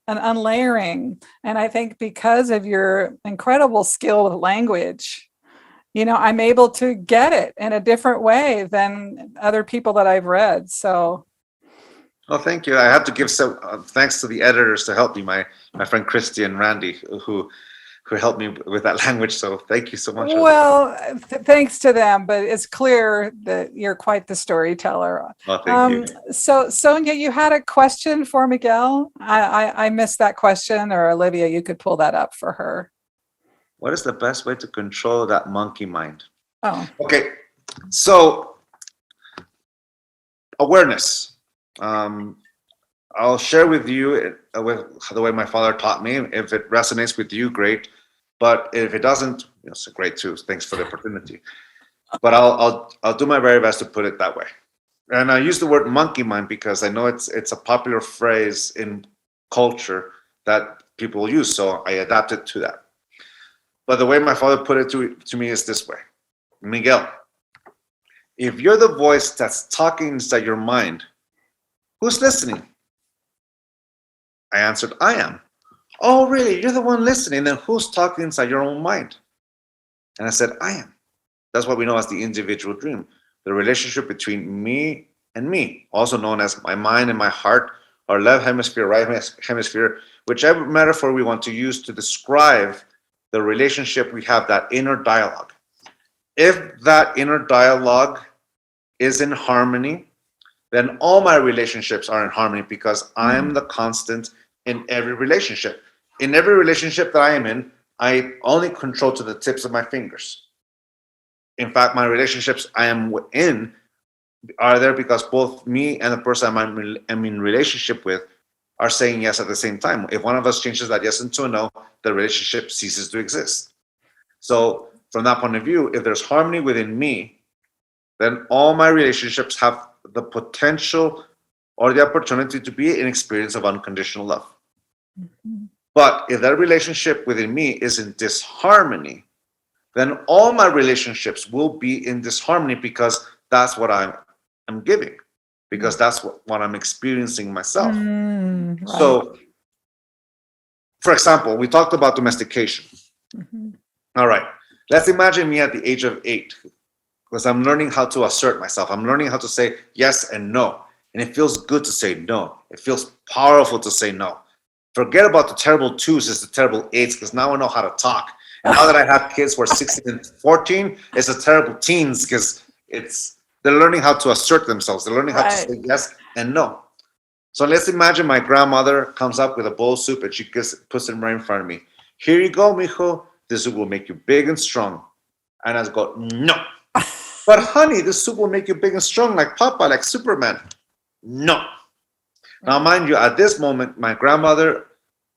unlayering. And I think because of your incredible skill with language, I'm able to get it in a different way than other people that I've read. So.
Well, thank you. I have to give some thanks to the editors to help me, my friend Christy and Randy, who helped me with that language. So thank you so much.
Well, thanks to them, but it's clear that you're quite the storyteller.
Oh, thank you.
So Sonia, you had a question for Miguel? I missed that question, or Olivia, you could pull that up for her.
What is the best way to control that monkey mind?
Oh.
Okay, so awareness. I'll share with you with the way my father taught me. If it resonates with you, great. But if it doesn't, it's great too. Thanks for the opportunity. But I'll do my very best to put it that way. And I use the word monkey mind because I know it's a popular phrase in culture that people use. So I adapted to that. But the way my father put it to me is this way: Miguel, if you're the voice that's talking inside your mind, who's listening? I answered, I am. Oh, really? You're the one listening. Then who's talking inside your own mind? And I said, I am. That's what we know as the individual dream, the relationship between me and me, also known as my mind and my heart, or left hemisphere, right hemisphere, whichever metaphor we want to use to describe the relationship we have, that inner dialogue. If that inner dialogue is in harmony, then all my relationships are in harmony because I am the constant in every relationship. In every relationship that I am in, I only control to the tips of my fingers. In fact, my relationships I am in are there because both me and the person I'm in relationship with are saying yes at the same time. If one of us changes that yes into a no, the relationship ceases to exist. So from that point of view, if there's harmony within me, then all my relationships have the potential or the opportunity to be an experience of unconditional love. Mm-hmm. But if that relationship within me is in disharmony, then all my relationships will be in disharmony because that's what I'm giving, because that's what I'm experiencing myself. Right. So, for example, we talked about domestication. Mm-hmm. All right, let's imagine me at the age of 8, because I'm learning how to assert myself. I'm learning how to say yes and no. And it feels good to say no. It feels powerful to say no. Forget about the terrible 2s, it's the terrible 8s, because now I know how to talk. And now that I have kids who are 16 and 14, it's the terrible teens, because They're learning how to assert themselves. They're learning how to say yes and no. So let's imagine my grandmother comes up with a bowl of soup and she puts it right in front of me. Here you go, mijo. This soup will make you big and strong. And I go, no. But honey, this soup will make you big and strong like Papa, like Superman. No. Now, mind you, at this moment, my grandmother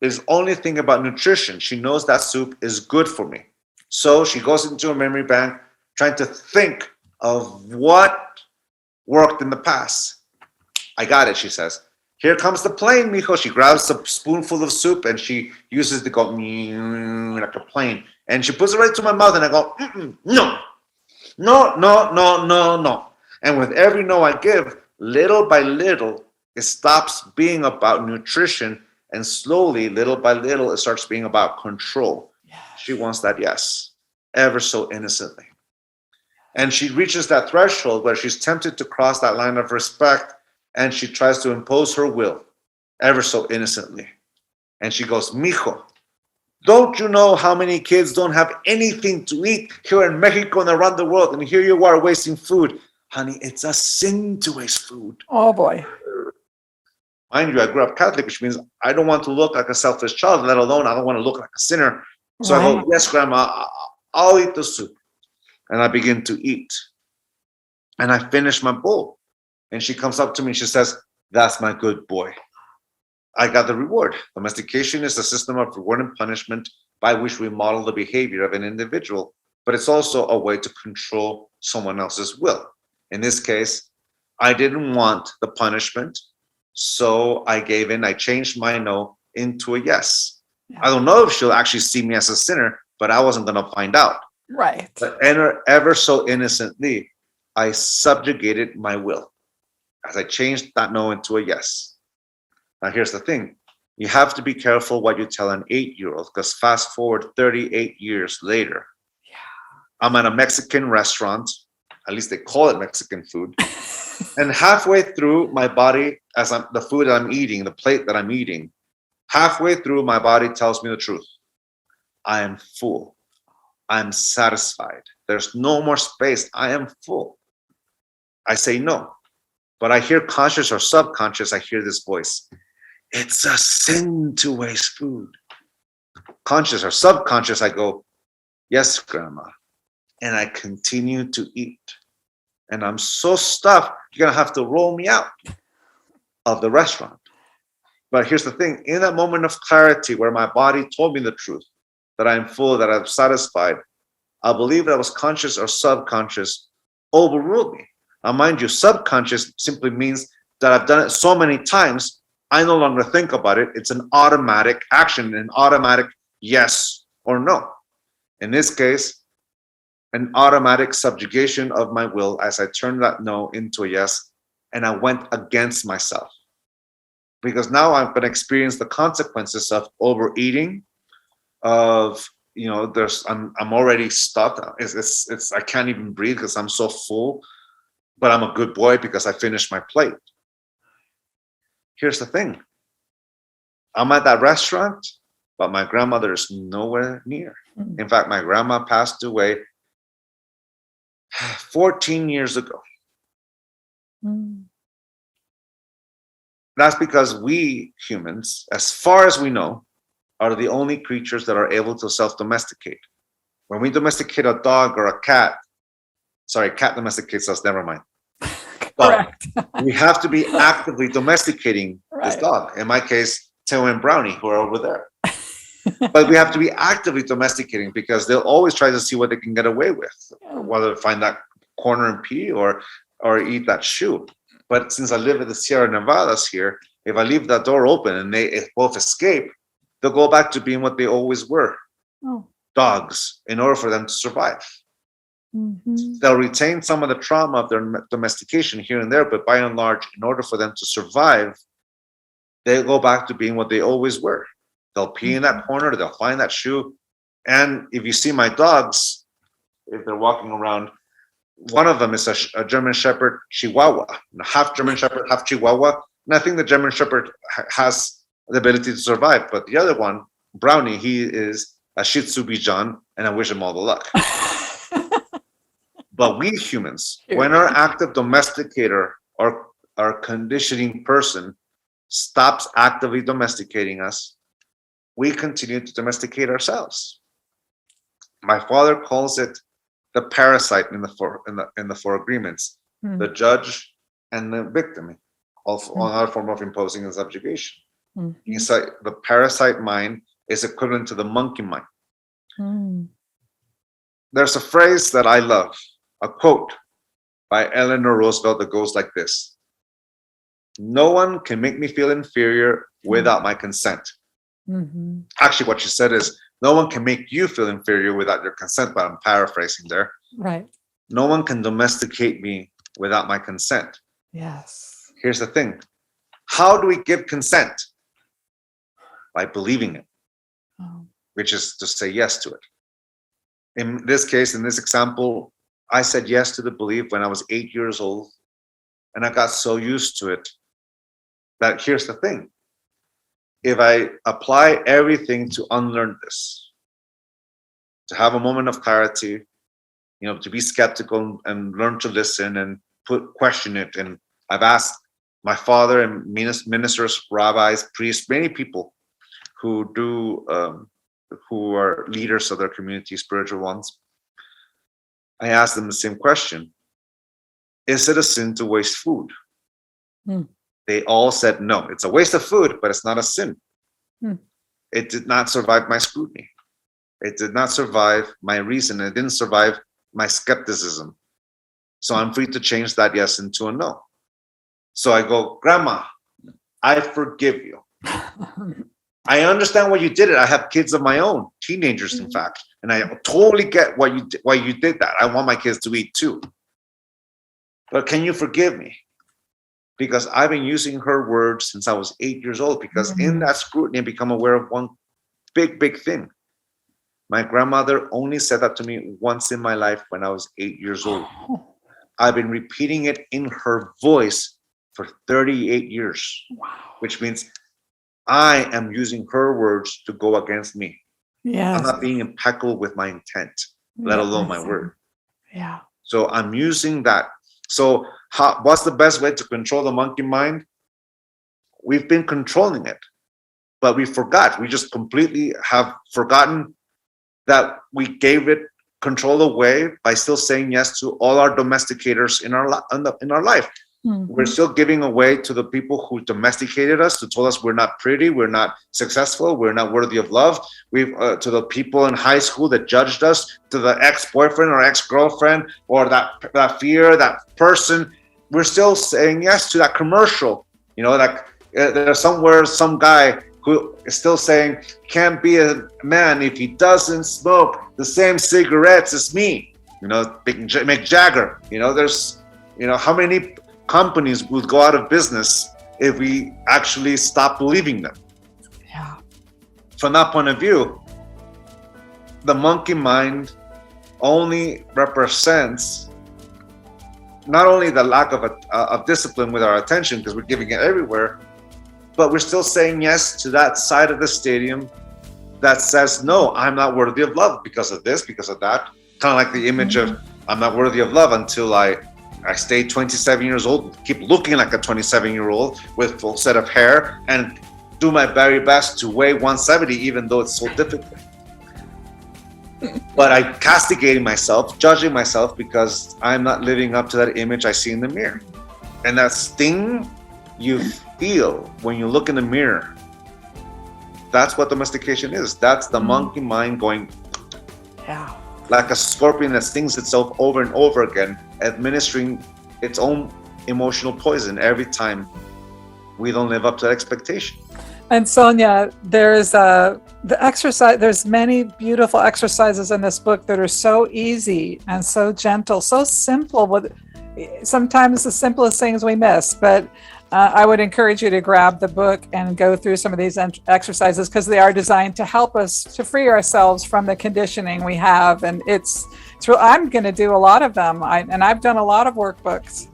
is only thinking about nutrition. She knows that soup is good for me. So she goes into a memory bank trying to think of what worked in the past. I got it, she says. Here comes the plane, mijo. She grabs a spoonful of soup and she uses the go like a plane. And she puts it right to my mouth and I go, no. No, no, no, no, no. And with every no I give, little by little, it stops being about nutrition and slowly, little by little, it starts being about control. Yes. She wants that yes, ever so innocently. And she reaches that threshold where she's tempted to cross that line of respect and she tries to impose her will ever so innocently. And she goes, mijo, don't you know how many kids don't have anything to eat here in Mexico and around the world? And here you are wasting food. Honey, it's a sin to waste food.
Oh, boy.
Mind you, I grew up Catholic, which means I don't want to look like a selfish child, let alone I don't want to look like a sinner. So I go, yes, Grandma, I'll eat the soup. And I begin to eat. And I finish my bowl. And she comes up to me and she says, that's my good boy. I got the reward. Domestication is a system of reward and punishment by which we model the behavior of an individual, but it's also a way to control someone else's will. In this case, I didn't want the punishment, so I gave in. I changed my no into a yes. Yeah. I don't know if she'll actually see me as a sinner, but I wasn't going to find out.
Right.
But ever so innocently, I subjugated my will as I changed that no into a yes. Now, here's the thing. You have to be careful what you tell an 8-year-old, because fast forward 38 years later, I'm at a Mexican restaurant, at least they call it Mexican food, and halfway through my body, the food I'm eating, the plate that I'm eating, halfway through my body tells me the truth. I am full. I'm satisfied. There's no more space. I am full. I say no. But I hear conscious or subconscious, I hear this voice. It's a sin to waste food. Conscious or subconscious, I go, yes, Grandma. And I continue to eat. And I'm so stuffed, you're going to have to roll me out of the restaurant. But here's the thing. In that moment of clarity where my body told me the truth, that I'm full, that I'm satisfied, I believe that was conscious or subconscious overruled me. Now, mind you, subconscious simply means that I've done it so many times, I no longer think about it. It's an automatic action, an automatic yes or no. In this case, an automatic subjugation of my will as I turned that no into a yes, and I went against myself. Because now I'm going to experience the consequences of overeating, of I'm already stuffed. I can't even breathe because I'm so full. But I'm a good boy because I finished my plate. Here's the thing. I'm at that restaurant, but my grandmother is nowhere near. In fact, my grandma passed away 14 years ago. That's because we humans, as far as we know, are the only creatures that are able to self-domesticate. When we domesticate a dog or a cat, cat domesticates us, never mind. Correct. We have to be actively domesticating this dog. In my case, Teo and Brownie, who are over there. But we have to be actively domesticating because they'll always try to see what they can get away with, whether find that corner and pee or eat that shoe. But since I live in the Sierra Nevadas here, if I leave that door open and they both escape, they'll go back to being what they always were, dogs, in order for them to survive. Mm-hmm. They'll retain some of the trauma of their domestication here and there, but by and large, in order for them to survive, they'll go back to being what they always were. They'll pee in that corner, they'll find that shoe. And if you see my dogs, if they're walking around, one of them is a German Shepherd Chihuahua, half German Shepherd, half Chihuahua. And I think the German Shepherd has the ability to survive. But the other one, Brownie, he is a Shih Tzu Bichon, and I wish him all the luck. But we humans, when our active domesticator or our conditioning person stops actively domesticating us, we continue to domesticate ourselves. My father calls it the parasite in the four agreements, the judge and the victim, also another form of imposing and subjugation. Inside the parasite mind is equivalent to the monkey mind. There's a phrase that I love, a quote by Eleanor Roosevelt that goes like this: "No one can make me feel inferior without my consent." Actually, what she said is, "No one can make you feel inferior without your consent," but I'm paraphrasing there.
Right.
No one can domesticate me without my consent.
Yes.
Here's the thing. How do we give consent? By believing it, which is to say yes to it. In this case, in this example, I said yes to the belief when I was 8 years old, and I got so used to it that here's the thing. If I apply everything to unlearn this, to have a moment of clarity, to be skeptical and learn to listen and question it. And I've asked my father and ministers, rabbis, priests, many people who are leaders of their community, spiritual ones. I asked them the same question. Is it a sin to waste food? They all said no. It's a waste of food, but it's not a sin. It did not survive my scrutiny. It did not survive my reason. It didn't survive my skepticism. So I'm free to change that yes into a no. So I go, Grandma, I forgive you. I understand why you did it. I have kids of my own, teenagers, in fact, and I totally get why you did that. I want my kids to eat too. But can you forgive me? Because I've been using her words since I was 8 years old, because in that scrutiny, I become aware of one big thing. My grandmother only said that to me once in my life when I was 8 years old. I've been repeating it in her voice for 38 years, which means I am using her words to go against me. Yes. I'm not being impeccable with my intent, let alone my word.
Yeah.
So I'm using that. So what's the best way to control the monkey mind? We've been controlling it, but we forgot. We just completely have forgotten that we gave it control away by still saying yes to all our domesticators in our life. We're still giving away to the people who domesticated us, who told us we're not pretty, we're not successful, we're not worthy of love. We've to the people in high school that judged us, to the ex-boyfriend or ex-girlfriend, or that fear, that person. We're still saying yes to that commercial. There's somewhere some guy who is still saying, can't be a man if he doesn't smoke the same cigarettes as me. Mick Jagger. There's how many companies would go out of business if we actually stop believing them.
Yeah.
From that point of view, the monkey mind only represents not only the lack of discipline with our attention, because we're giving it everywhere, but we're still saying yes to that side of the stadium that says, no, I'm not worthy of love because of this, because of that. Kind of like the image of, I'm not worthy of love until I stay 27 years old, keep looking like a 27-year-old with full set of hair, and do my very best to weigh 170, even though it's so difficult. But I'm castigating myself, judging myself, because I'm not living up to that image I see in the mirror. And that sting you feel when you look in the mirror, that's what domestication is. That's the monkey mind going,
yeah,
like a scorpion that stings itself over and over again, administering its own emotional poison every time we don't live up to that expectation.
And Sonia, there's the exercise. There's many beautiful exercises in this book that are so easy and so gentle, so simple. With sometimes the simplest things we miss, but I would encourage you to grab the book and go through some of these exercises, because they are designed to help us to free ourselves from the conditioning we have. And it's real. I'm going to do a lot of them, and I've done a lot of workbooks.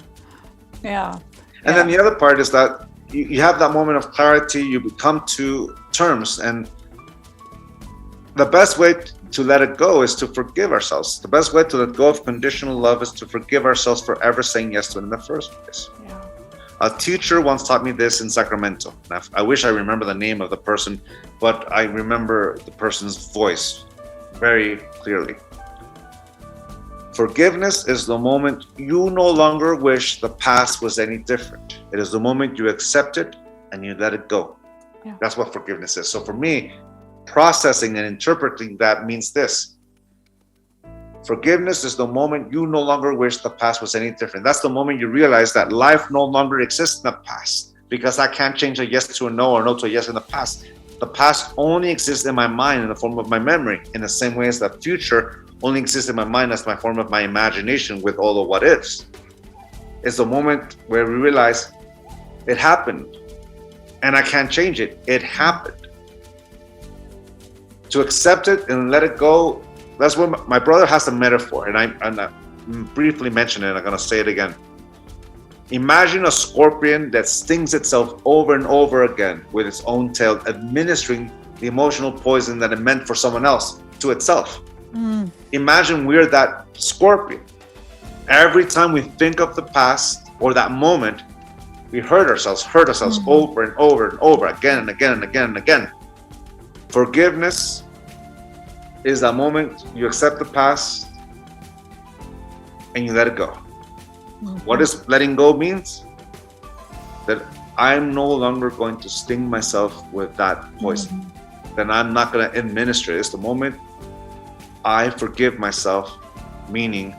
Yeah.
And then the other part is that you have that moment of clarity. You come to terms, and the best way to let it go is to forgive ourselves. The best way to let go of conditional love is to forgive ourselves for ever saying yes to it in the first place.
Yeah.
A teacher once taught me this in Sacramento. Now, I wish I remember the name of the person, but I remember the person's voice very clearly. Forgiveness is the moment you no longer wish the past was any different. It is the moment you accept it and you let it go.
Yeah.
That's what forgiveness is. So for me, processing and interpreting that means this. Forgiveness is the moment you no longer wish the past was any different. That's the moment you realize that life no longer exists in the past, because I can't change a yes to a no or no to a yes in the past. The past only exists in my mind in the form of my memory, in the same way as the future only exists in my mind as my form of my imagination with all the what ifs. It's the moment where we realize it happened and I can't change it. It happened. To accept it and let it go, that's what my brother has a metaphor, and I briefly mentioned it, and I'm going to say it again. Imagine a scorpion that stings itself over and over again with its own tail, administering the emotional poison that it meant for someone else to itself. Imagine we're that scorpion. Every time we think of the past or that moment, we hurt ourselves over and over and over again and again and again and again. Forgiveness is that moment you accept the past and you let it go. What does letting go means? That I'm no longer going to sting myself with that poison. Then I'm not going to administer it. It's the moment I forgive myself, meaning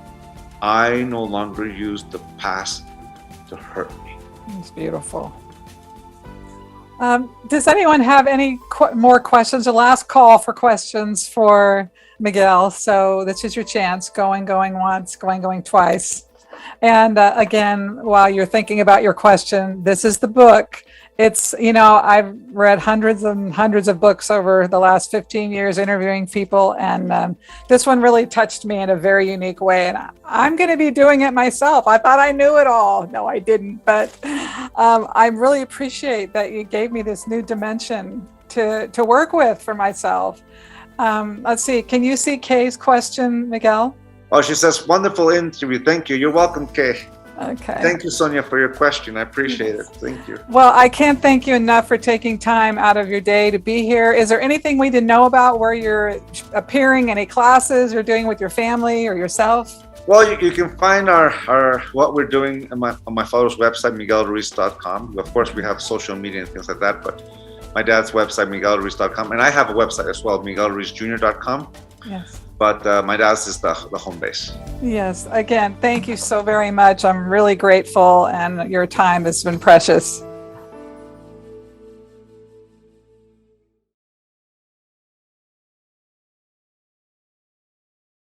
I no longer use the past to hurt me.
It's beautiful. Does anyone have any more questions? The last call for questions for Miguel. So this is your chance. Going once, going twice. And again, while you're thinking about your question, this is the book. It's, I've read hundreds and hundreds of books over the last 15 years interviewing people. And this one really touched me in a very unique way. And I'm going to be doing it myself. I thought I knew it all. No, I didn't. But I really appreciate that you gave me this new dimension to work with for myself. Let's see. Can you see Kay's question, Miguel?
Oh, she says, wonderful interview. Thank you. You're welcome, Kay.
Okay.
Thank you, Sonia, for your question. I appreciate it. Thank you.
Well, I can't thank you enough for taking time out of your day to be here. Is there anything we didn't know about where you're appearing, any classes you're doing with your family or yourself?
Well, you can find our what we're doing on my father's website, miguelruiz.com. Of course, we have social media and things like that, but my dad's website, miguelruiz.com. And I have a website as well, miguelruizjr.com.
Yes.
But my dad's is the home base.
Yes. Again, thank you so very much. I'm really grateful, and your time has been precious.